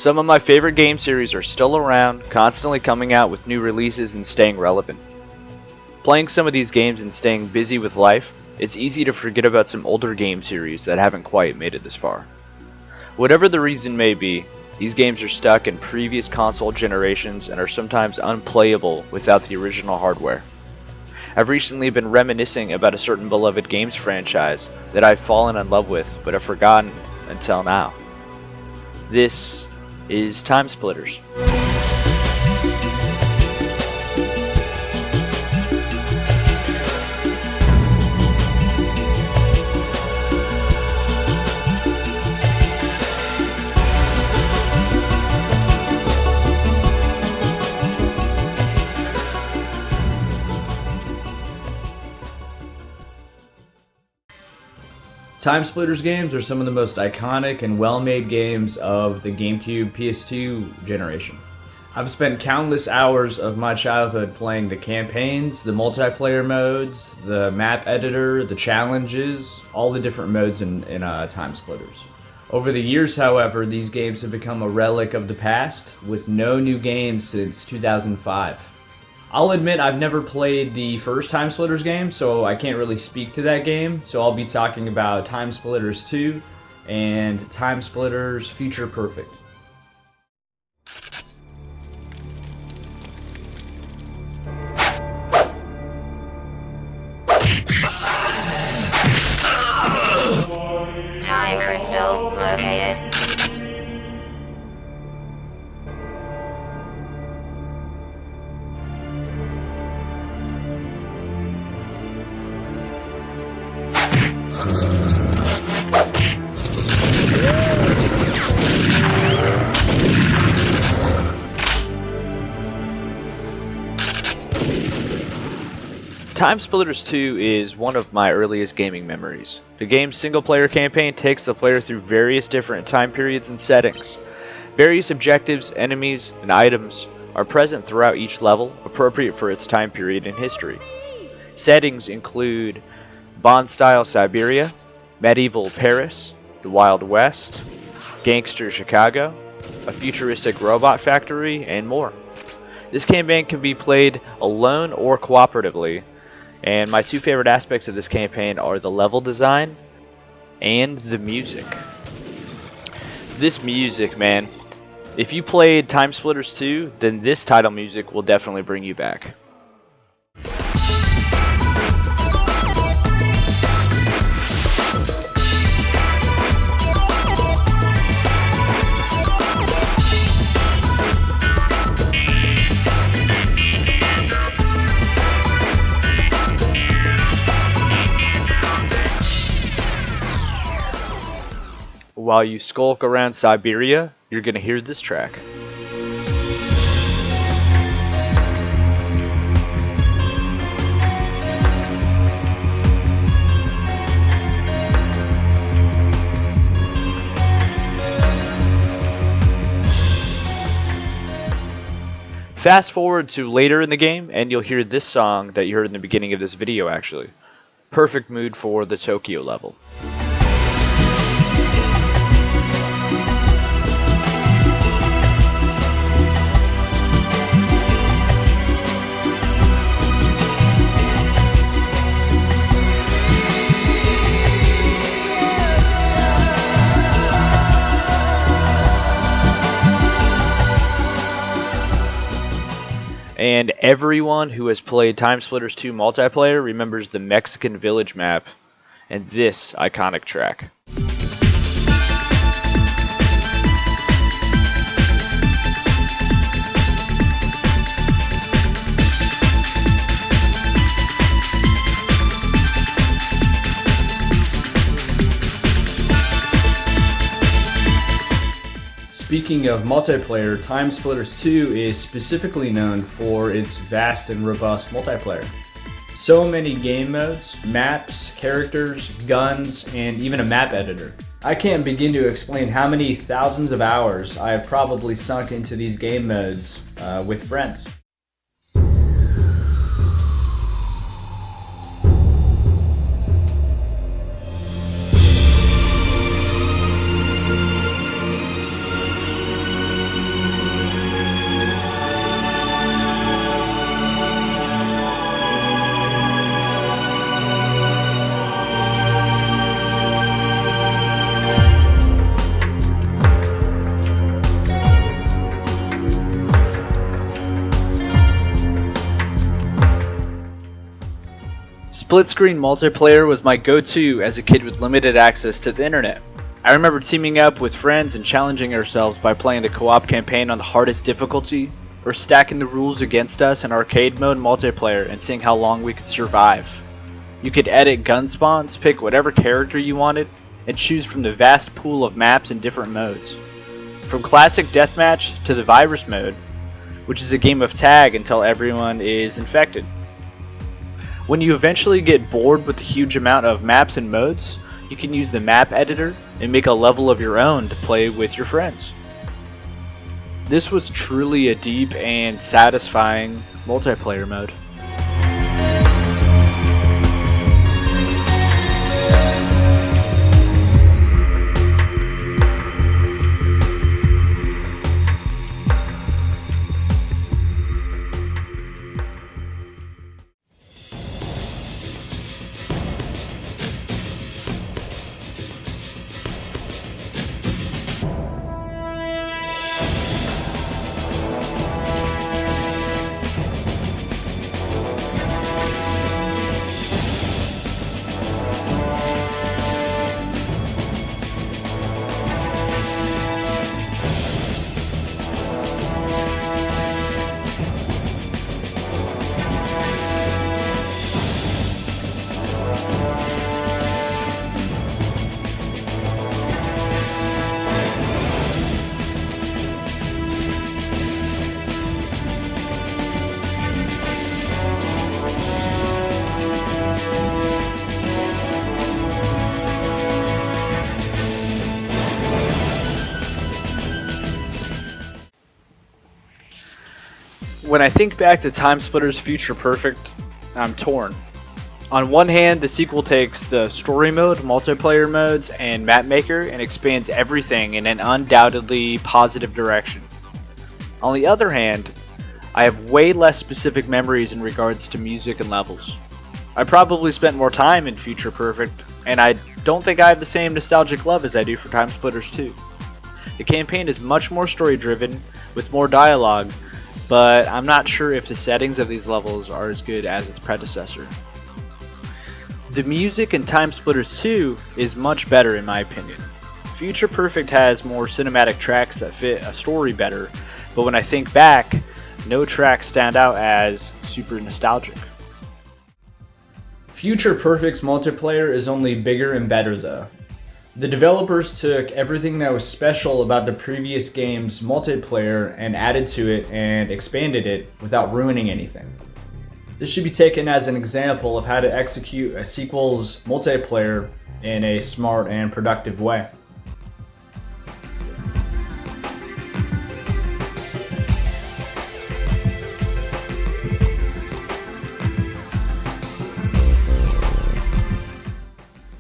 Some of my favorite game series are still around, constantly coming out with new releases and staying relevant. Playing some of these games and staying busy with life, it's easy to forget about some older game series that haven't quite made it this far. Whatever the reason may be, these games are stuck in previous console generations and are sometimes unplayable without the original hardware. I've recently been reminiscing about a certain beloved games franchise that I've fallen in love with but have forgotten until now. This is TimeSplitters. TimeSplitters games are some of the most iconic and well-made games of the GameCube PS2 generation. I've spent countless hours of my childhood playing the campaigns, the multiplayer modes, the map editor, the challenges, all the different modes in TimeSplitters. Over the years, however, these games have become a relic of the past, with no new games since 2005. I'll admit I've never played the first TimeSplitters game, so I can't really speak to that game. So I'll be talking about TimeSplitters 2 and TimeSplitters Future Perfect. Time crystal located. TimeSplitters 2 is one of my earliest gaming memories. The game's single-player campaign takes the player through various different time periods and settings. Various objectives, enemies, and items are present throughout each level, appropriate for its time period in history. Settings include Bond-style Siberia, medieval Paris, the Wild West, gangster Chicago, a futuristic robot factory, and more. This campaign can be played alone or cooperatively, and my two favorite aspects of this campaign are the level design and the music. This music, man, if you played TimeSplitters 2, then this title music will definitely bring you back. While you skulk around Siberia, you're going to hear this track. Fast forward to later in the game, and you'll hear this song that you heard in the beginning of this video actually. Perfect mood for the Tokyo level. And everyone who has played TimeSplitters 2 multiplayer remembers the Mexican Village map and this iconic track. Speaking of multiplayer, TimeSplitters 2 is specifically known for its vast and robust multiplayer. So many game modes, maps, characters, guns, and even a map editor. I can't begin to explain how many thousands of hours I have probably sunk into these game modes with friends. Split screen multiplayer was my go-to as a kid with limited access to the internet. I remember teaming up with friends and challenging ourselves by playing the co-op campaign on the hardest difficulty, or stacking the rules against us in arcade mode multiplayer and seeing how long we could survive. You could edit gun spawns, pick whatever character you wanted, and choose from the vast pool of maps in different modes. From classic deathmatch to the virus mode, which is a game of tag until everyone is infected. When you eventually get bored with the huge amount of maps and modes, you can use the map editor and make a level of your own to play with your friends. This was truly a deep and satisfying multiplayer mode. When I think back to TimeSplitters Future Perfect, I'm torn. On one hand, the sequel takes the story mode, multiplayer modes, and map maker and expands everything in an undoubtedly positive direction. On the other hand, I have way less specific memories in regards to music and levels. I probably spent more time in Future Perfect, and I don't think I have the same nostalgic love as I do for TimeSplitters 2. The campaign is much more story driven, with more dialogue, but I'm not sure if the settings of these levels are as good as its predecessor. The music in TimeSplitters 2 is much better in my opinion. Future Perfect has more cinematic tracks that fit a story better, but when I think back, no tracks stand out as super nostalgic. Future Perfect's multiplayer is only bigger and better though. The developers took everything that was special about the previous game's multiplayer and added to it and expanded it without ruining anything. This should be taken as an example of how to execute a sequel's multiplayer in a smart and productive way.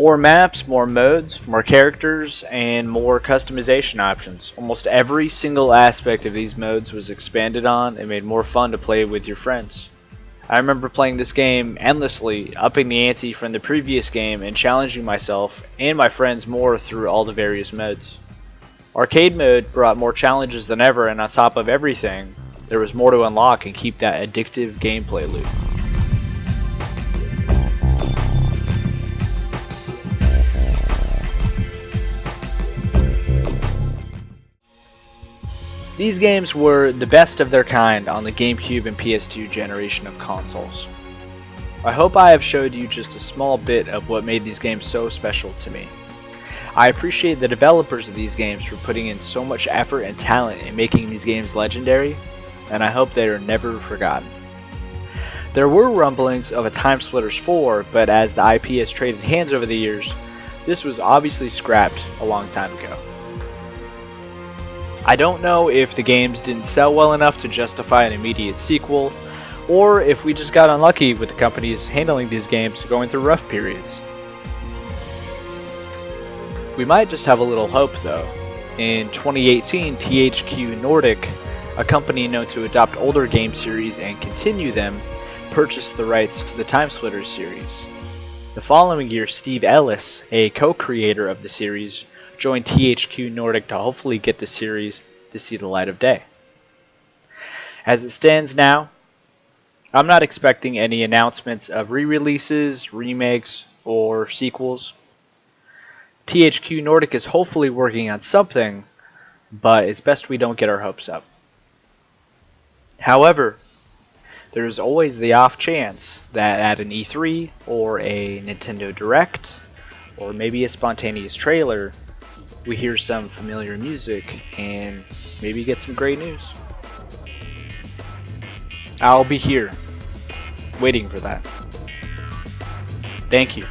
More maps, more modes, more characters, and more customization options. Almost every single aspect of these modes was expanded on and made more fun to play with your friends. I remember playing this game endlessly, upping the ante from the previous game and challenging myself and my friends more through all the various modes. Arcade mode brought more challenges than ever, and on top of everything, there was more to unlock and keep that addictive gameplay loop. These games were the best of their kind on the GameCube and PS2 generation of consoles. I hope I have showed you just a small bit of what made these games so special to me. I appreciate the developers of these games for putting in so much effort and talent in making these games legendary, and I hope they are never forgotten. There were rumblings of a TimeSplitters 4, but as the IP has traded hands over the years, this was obviously scrapped a long time ago. I don't know if the games didn't sell well enough to justify an immediate sequel, or if we just got unlucky with the companies handling these games going through rough periods. We might just have a little hope though. In 2018, THQ Nordic, a company known to adopt older game series and continue them, purchased the rights to the TimeSplitters series. The following year, Steve Ellis, a co-creator of the series, joined THQ Nordic to hopefully get the series to see the light of day. As it stands now, I'm not expecting any announcements of re-releases, remakes, or sequels. THQ Nordic is hopefully working on something, but it's best we don't get our hopes up. However, there is always the off chance that at an E3 or a Nintendo Direct, or maybe a spontaneous trailer, we hear some familiar music and maybe get some great news. I'll be here, waiting for that. Thank you.